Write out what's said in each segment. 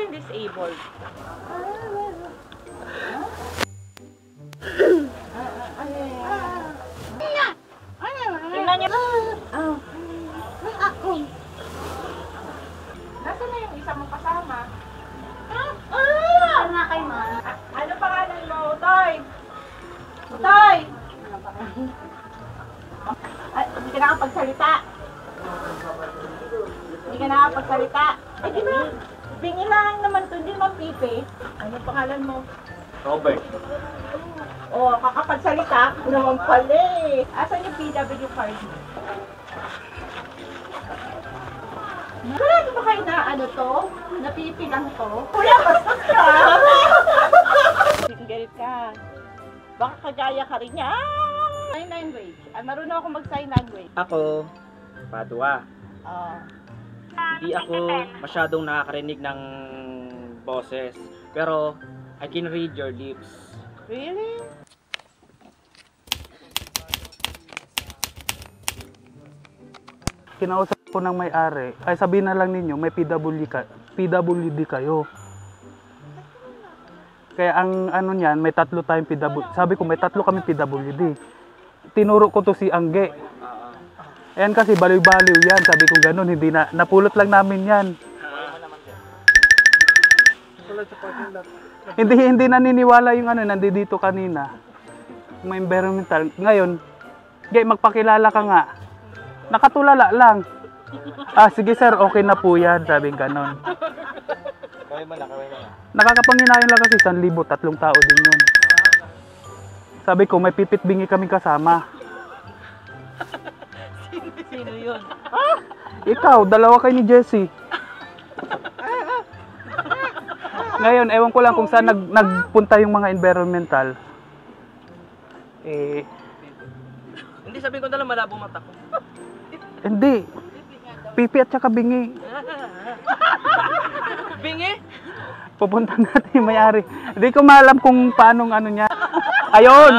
yung disabled? Tingnan niyo. Nasaan na yung isa mong kasama? Ano na kayo, ma'am? Ano pangalan mo, Toy? Toy! Hindi ka nakapagsalita. Hindi ka nakapagsalita. Eh, di ba? Bingi lang naman to, hindi naman Pipe. Ano pangalan mo? Robert. Oh, kakapagsalita naman pala eh. Asan yung PW card mo? Marami ba kayo na ano to? Napipi lang to? Wala ka sa Galit ka. Baka kagaya ka rin niya. Sign language. Marunong ako mag-sign language. Ako, Padua. Oh. Hindi ako masyadong nakakarinig ng boses. Pero, I can read your lips. Really? Kinausap ko ng may-ari, ay sabihin na lang ninyo, may PWD kayo. Kaya ang ano niyan, may 3 tayong PWD. Sabi ko, may 3 kami PWD. Tinuro ko to si Angge. Ayan kasi baliw-baliw yan. Sabi ko ganun, hindi na. Napulot lang namin yan. Hindi naniniwala yung ano, nandito kanina. May environmental. Ngayon, Gay, magpakilala ka nga. Nakatulala lang. Sige sir, okay na po yan. Sabi ganon. Kaway mo na. Nakakapanginayon lang kasi 1,000, 3 tao din yun. Sabi ko, may pipit bingi kaming kasama. Sino yun? Ikaw, 2 kayo ni Jessie. Ngayon, ewan ko lang kung saan nagpunta yung mga environmental. Hindi, sabihin ko na lang malabo mata ko. Hindi. Pipi at saka bingi. Bingi? Pupunta natin yung may-ari. Hindi ko maalam kung paanong ano niya. Ayun!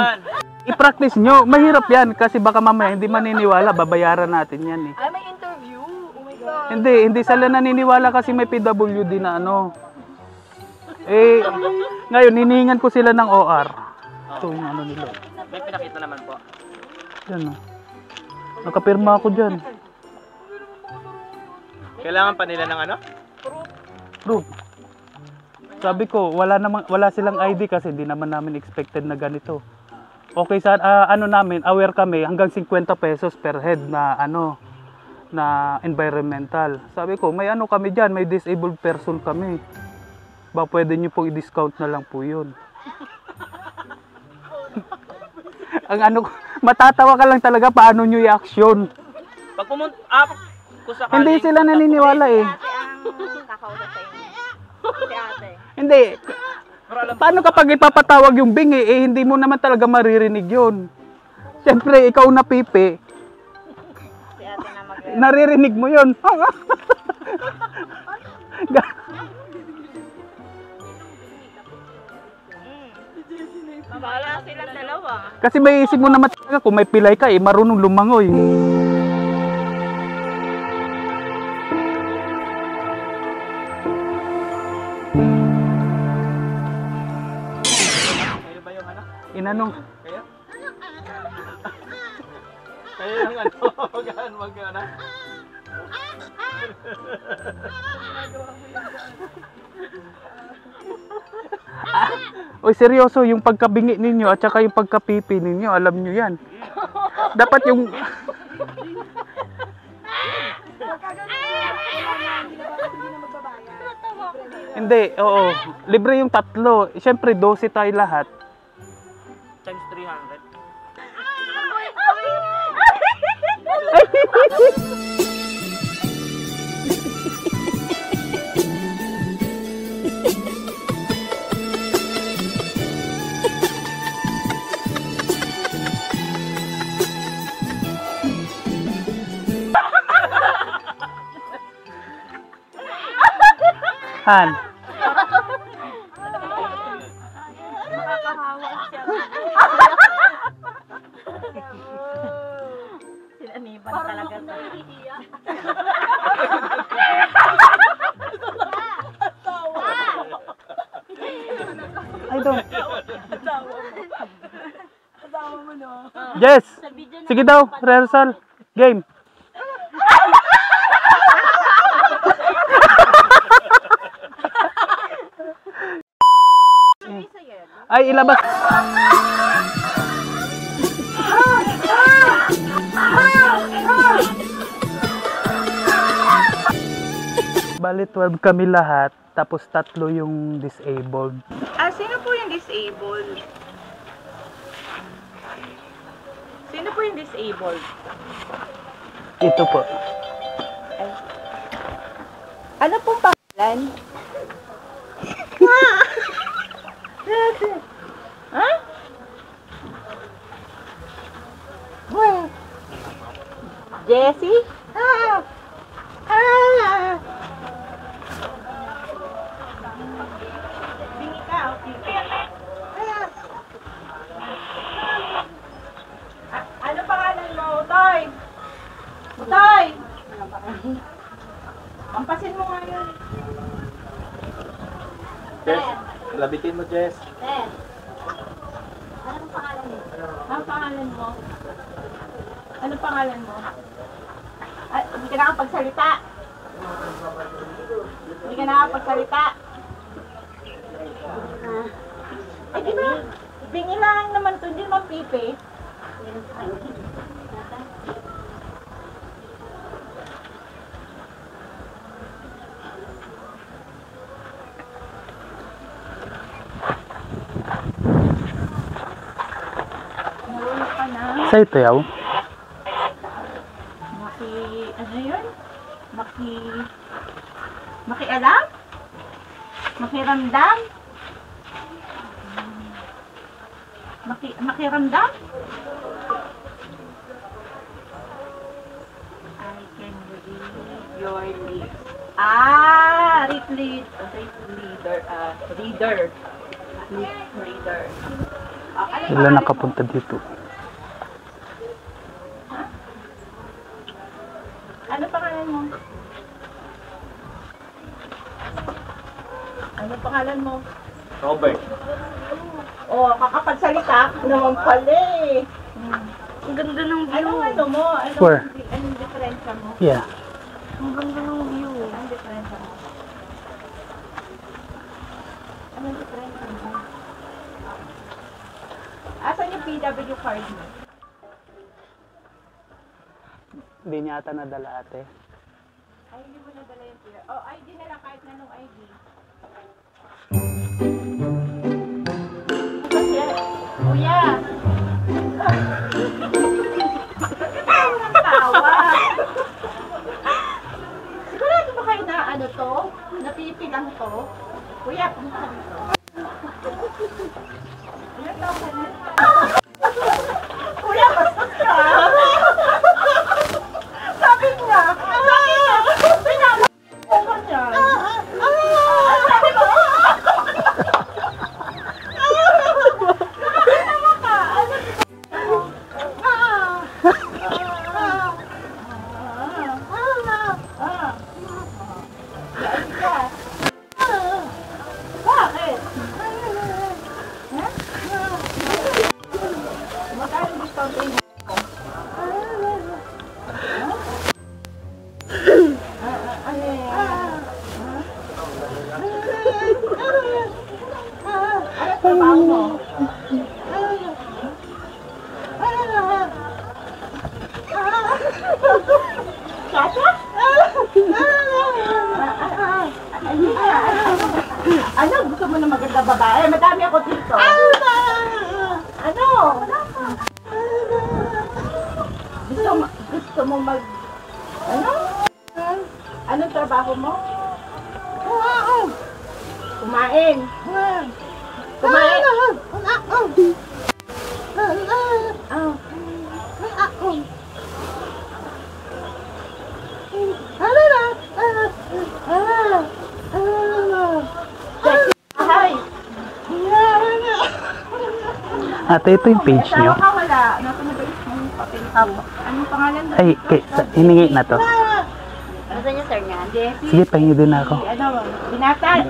I-practice nyo. Mahirap yan kasi baka mamaya hindi maniniwala. Babayaran natin yan eh. Ay, may interview? Oh my God. Hindi sila naniniwala kasi may PWD na ano. Ngayon, hinihingan ko sila ng OR. Ito yung ano nila. May pinakita naman po. Yan o. Nakapirma ako dyan. Kailangan pa nila ng ano? Proof. Sabi ko, wala silang ID kasi hindi naman namin expected na ganito. Okay, ano namin, aware kami, hanggang 50 pesos per head na ano, na environmental. Sabi ko, may ano kami dyan, may disabled person kami. Ba, pwede nyo po i-discount na lang po yun. Ang ano, matatawa ka lang talaga paano nyo i-action. Pag pumunta, kung sakaling... Hindi sila naniniwala eh. Ang kakausap sa inyo. Si ate. Hindi. Paano kapag ipapatawag yung bingi, hindi mo naman talaga maririnig yun. Siyempre, ikaw na pipi. Si ate na Naririnig mo yun. Bahala silang dalawa. Kasi may isip mo naman talaga kung may pilay ka marunong lumangoy. Kayo ba yung ano? Inanong. Kayo? Kayo yung ano? Wag ano? Oy, seryoso, yung pagkabingi ninyo at saka yung pagkapipi ninyo, alam nyo yan. Dapat yung... Hindi, oo. Libre yung 3. Siyempre, 12 tayo lahat. Times 300. Han. Nakakahawa siya. Sinaniban talaga to. Jess! Sa video na Sige daw, rehearsal. Game. Ay, ilabas. Bali 12 kami lahat, tapos 3 yung disabled. Sino po yung disabled? Sino po yung disabled? Ito po. Ano pong pangalan? Ha? Jessie? Bingi ka, okay. Ano pangalan mo, Utoy? Utoy! Pampasin mo nga yun. Jess, labitin mo, Jess. Ten. Anong pangalan mo? Anong pangalan mo? Anong pangalan mo? Ay, hindi ka nakapagsalita. Hindi ka nakapagsalita. Eh, di ba? Bingi lang naman to, hindi naman pipi. Marunong ka na. Sa ito yaw. Ano yun? Makialam? Makiramdam? Makiramdam? I can read your lips. Reader. Reader. Ano Sila pangalan nakapunta dito. Ano pangalan mo? Ano pangalan mo? Robert. Oh, kakapagsalita ka naman pala eh. Ang ganda ng view. Ano mo? Where? Anong diferensya mo? Yeah. Ang ganda ng view. Anong diferensya mo? Anong diferensya mo? Asan yung PW card mo? Hindi niya ata nadala ate. Ay, hindi mo nadala yung PW. Oh, ID na lang kahit na nung ID. Kasi, kuya. Ang tawa. Sigurado ba kayo na ano to? Napipilang to? Kuya, pumunta dito. Ilan taon ka na? Kuya, bastos ka. Sabi niya. Pinapa ko niya. Sabi mo. Nakakatawa ka. Bakit? Magkano discount rin mo? Ano yan? Ano trabaho mo? Sasha? Ano? Gusto mo na maganda babae? Madami ako dito. Ano? Gusto mo mag... Ano? Anong trabaho mo? Kumain. Kumain. Hi. Ate, ito yung page niyo. Asawa ka wala. Nasa nag-ayos mo yung papel ko. Anong pangalan mo? Ay, hiningi na to. Gusto niyo, sir, niyan? Jessie. Sige, pahingi din ako. Ano? Binata.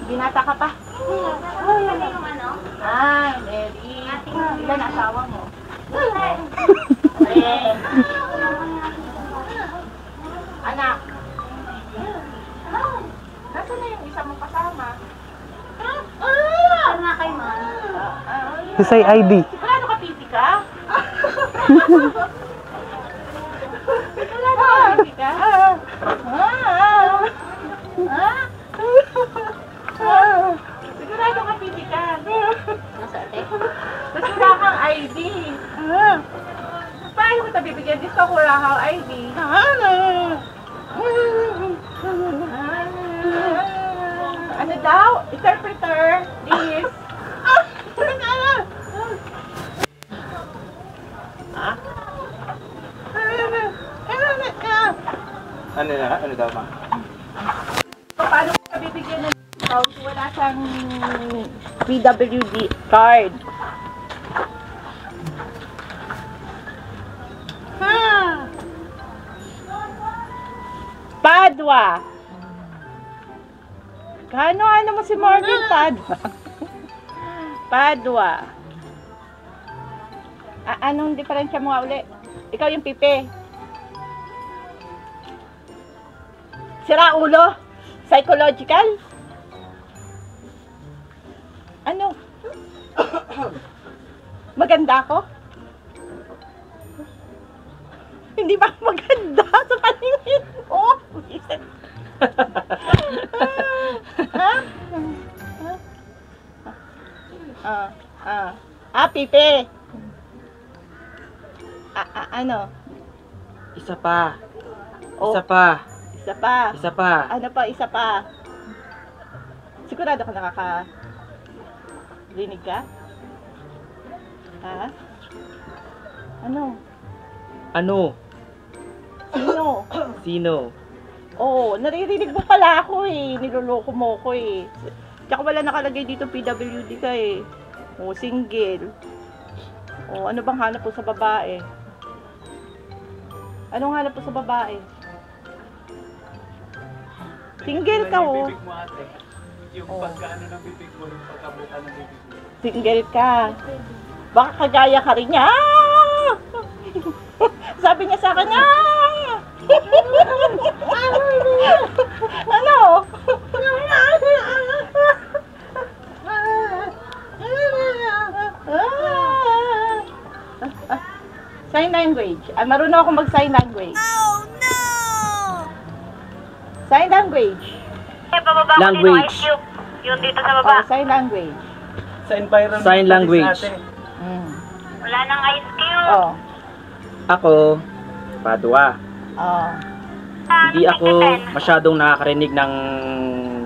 Binata ka pa. Ah, Mary. Ilan asawa mo? Anak. Nasaan na yung isa mong kasama? Saan na kayo, ma'am? Say ID. Sigurado ka, pipi ka? Sigurado ka, pipi ka? Sigurado ka, pipi ka? Nasa ate? Tapos wala kang ID. Paano ko ito bibigyan? Dito ko wala kang ID. Ano daw? Interpreter, please. Ano na? Ano daw, ma? Paano ko ito bibigyan ng discount? Wala siyang PWD card. Padua. Ano mo si Morgan Padua? Padua. Anong diferensya mo nga uli? Ikaw yung pipe. Sira ulo? Psychological? Ano? Maganda ako? Hindi ba ako maganda sa paningin mo? Pipe. Ano? Isa pa. Oh. Isa pa. Isa pa. Isa pa. Ano pa? Isa pa. Sigurado ka rinig ka? Ha? Ano? Ano? Sino? Sino? Oo, naririnig mo pala ako eh. Niloloko mo ko eh. Tsaka wala nakalagay dito PWD ka eh. O, single. O, ano bang hanap po sa babae? Anong hanap po sa babae? Single ka oh. Yung pagkaano ng bibig mo, yung pagkabutan ng bibig mo. Single ka. Baka kagaya ka rin niya. Sabi niya sa akin, ano? Sign language. Marunong ako mag-sign language. Oh, no! Sign language. Language. Yung dito sa baba. Sign language. Sa environment. Sign language. Wala nang ice cube. Oh. Ako, Padua. Oh. Hindi ako masyadong nakakarinig ng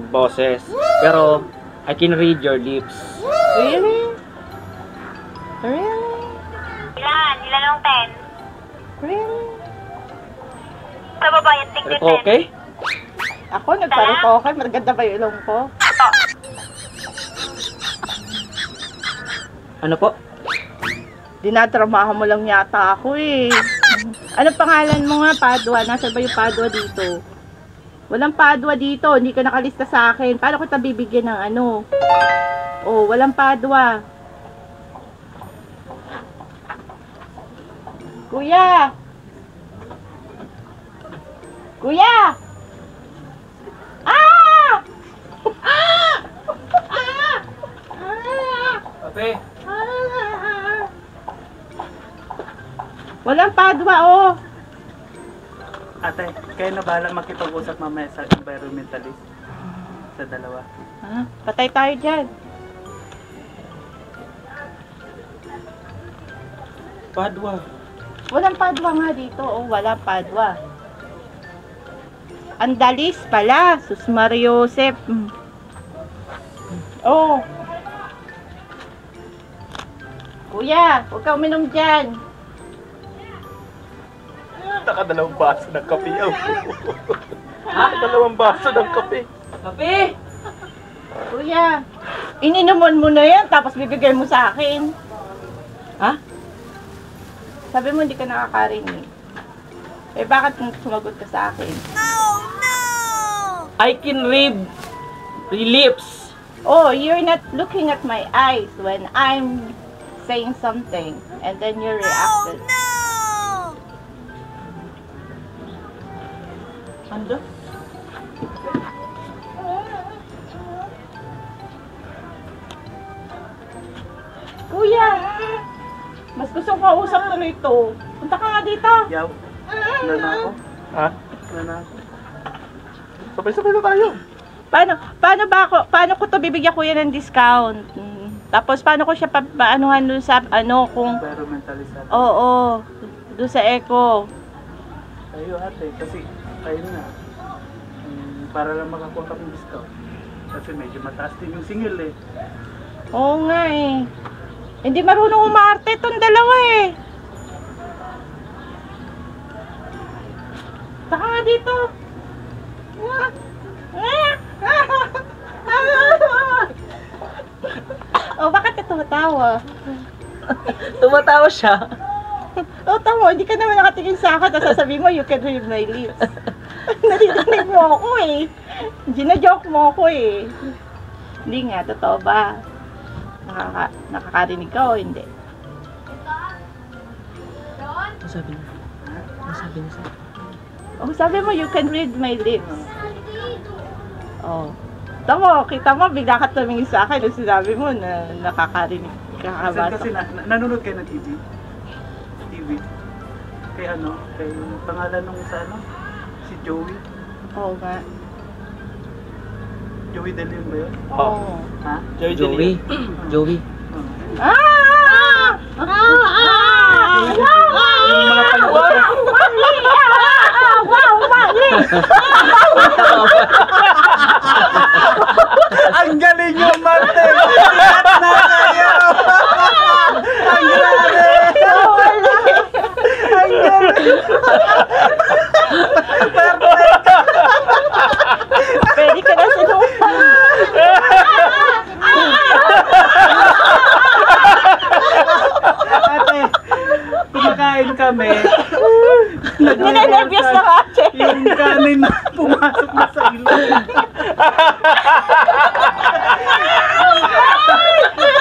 boses. Pero, I can read your lips. Really? Really? Ilan? Ilan ang 10? Really? Sa baba yung tignan 10. Okay? Ako, nagparito okay. Maganda ba yung ilong ko? Ano po? Dinadramahan mo lang yata ako eh. Anong pangalan mo nga, Padua? Nasaan ba yung Padua dito? Walang Padua dito. Hindi ka nakalista sa akin. Paano ko ito bibigyan ng ano? Oh, walang Padua. Kuya! Kuya! Ah! Ah! Ah! Ah! Ate, Walang Padua, oh. ate, kayo na bahala makipag-usap mamaya sa environmentalist. Sa dalawa. Ha? Patay tayo dyan. Padua. Walang Padua nga dito, oh. Walang Padua. Andalis pala. Sus Mariosep. Oh. Kuya, huwag ka uminom dyan. Nakadalawang baso ng kape. Nakadalawang baso ng kape. Kape! Kuya, ininuman mo na yan, tapos bibigay mo sa akin. Ha? Sabi mo hindi ka nakakarinig. Eh bakit sumagot ka sa akin? I can read your lips. Oh, you're not looking at my eyes when I'm saying something, and then you reacted. Ando? Kuya, mas gusto ko kausap tuloy ito. Punta ka nga dito. Yaw. Wala na ako. Ha? Wala na ako. Sabay-sabay na tayo. Paano ko to bibigyan kuya ng discount? Tapos paano ko siya paanuhan doon sa kung Environmentalist ate. oo, doon sa eco. Tayo ate, kasi tayo na. Para lang makakuha kami discount. Kasi medyo mataas din yung singil eh. Oo nga eh. Hindi marunong umarte itong dalawa eh. Saka nga dito. Oh, bakit ka tumatawa? Tumatawa siya. Oh, tamo, hindi ka naman nakatingin sa akin at sasabihin mo, you can read my lips. Nadidinig mo ako eh. Gina-joke mo ako eh. Hindi nga, totoo ba? Nakakarinig ka o hindi? Ano sabi niya? Ano sabi niya sa'yo? Oh, sabi mo, you can read my lips. Oh. Tamo, kita mo, bigla ka tumingin sa akin nung sinabi mo na nakakarinig, kakabasa. Kasi nanonood kayo ng TV. Kay kay pangalan nung sa si Joey. Oo nga. Joey De Leon ba yun? Oo. Ha? Joey. Joey. Ah! Yung mga palabas. Wow! Mali! Ang galing yung Marte! Lahat na kayo! Ang grabe! Ang galing! Pwede ka na sinupan. Ate, kumakain kami. Ninenervyos na ate. Yung kanin na pumasok na sa ilong.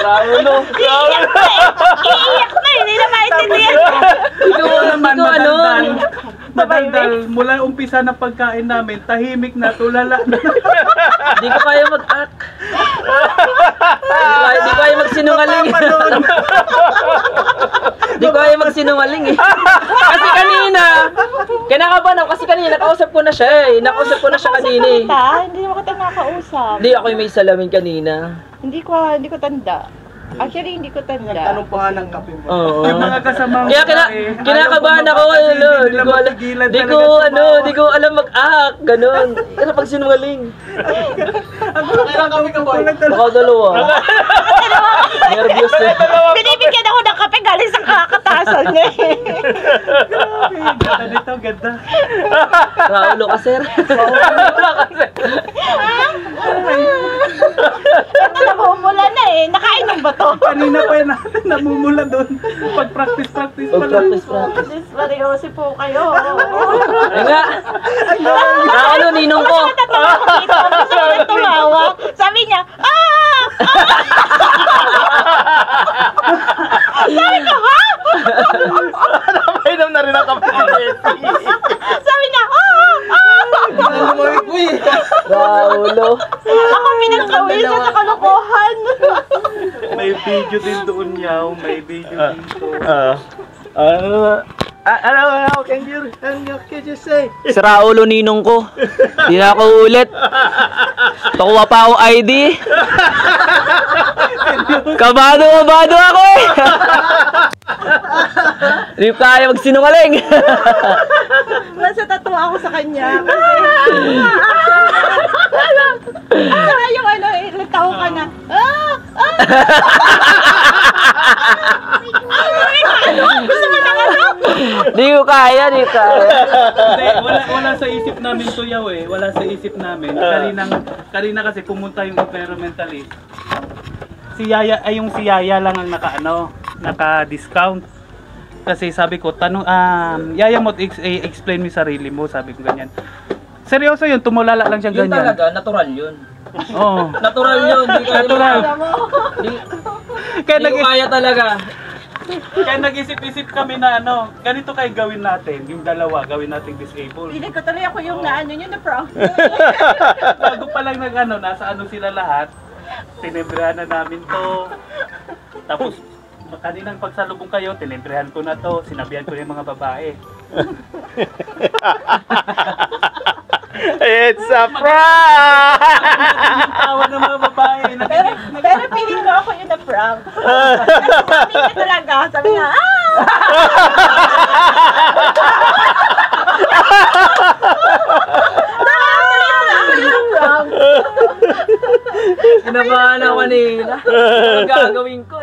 Raulo. Iiyak na, hindi na maintindihan. Ikaw naman, madaldal. Mula umpisa ng pagkain namin, tahimik na, tulala na. Hindi ko kaya mag-act. Hindi ko kaya magsinungaling. Hindi ko kaya magsinungaling eh. Kasi kanina, kinakabahan ako kasi kanina nakausap ko na siya eh. Nakausap ko na siya kanina eh. Hindi mo kita nakakausap. Hindi ako yung may salamin kanina. Hindi ko tanda. Actually, hindi ko tanda. Tanong pa nga ng kape mo. Oo. Yung mga kasama Kaya kinakabahan ako, di ko alam mag-act, ganun. Kasi pag sinungaling. Baka dalawa. Nervyos eh. Binibigyan ako ng kape galing sa kakatasan niya eh. Ganda nito, ganda. Raulo ka, sir. Ito namumula na eh. Nakainom ba to? Kanina pa yun natin namumula doon. Pag-practice pa lang. Practice. Seryosi po kayo. Ay nga. Raulo, ninong ko. Natatawa ko dito. Gusto ko na tumawa. Sabi niya, Sabi ko, ha? Inom na rin ang kape. Sabi niya, Raulo. Ako pinagkawisan sa kalokohan. May video din doon yaw. May video dito. Ano, can you say? Si Raulo, ninong ko. Hindi na ako ulit. Pakuha pa ako ID. Kabado ako eh. Hindi ko kaya magsinungaling. Nasa tatuwa ako sa kanya. Saka yung ilitaw ka na. Gusto mo na Di ko kaya. Hindi, wala sa isip namin to yaw eh. Wala sa isip namin. Kanina kasi pumunta yung environmentalist. Si Yaya lang ang naka-discount. Kasi sabi ko, Yaya mo, explain mo yung sarili mo, sabi ko ganyan. Seryoso yun, tumulala lang siya Yun ganyan. talaga, natural yun. Oo. Natural yun. Di kaya Natural. Kaya Hindi ko kaya talaga. Kaya nag-isip-isip kami na ano, ganito kayo gawin natin, yung dalawa, gawin nating disabled. Hindi ko tuloy ako yung naano yun na prank. Bago pa lang nasa ano sila lahat, tinembrehan na namin to. Tapos, kaninang pagsalubong kayo, tinembrehan ko na to, sinabihan ko yung mga babae. It's a prank! Tawa ng mga babae. Pero feeling ko ako yung na prank. Sabi niya talaga, sabi niya, Kinabahan ako kanina. Ano gagawin ko?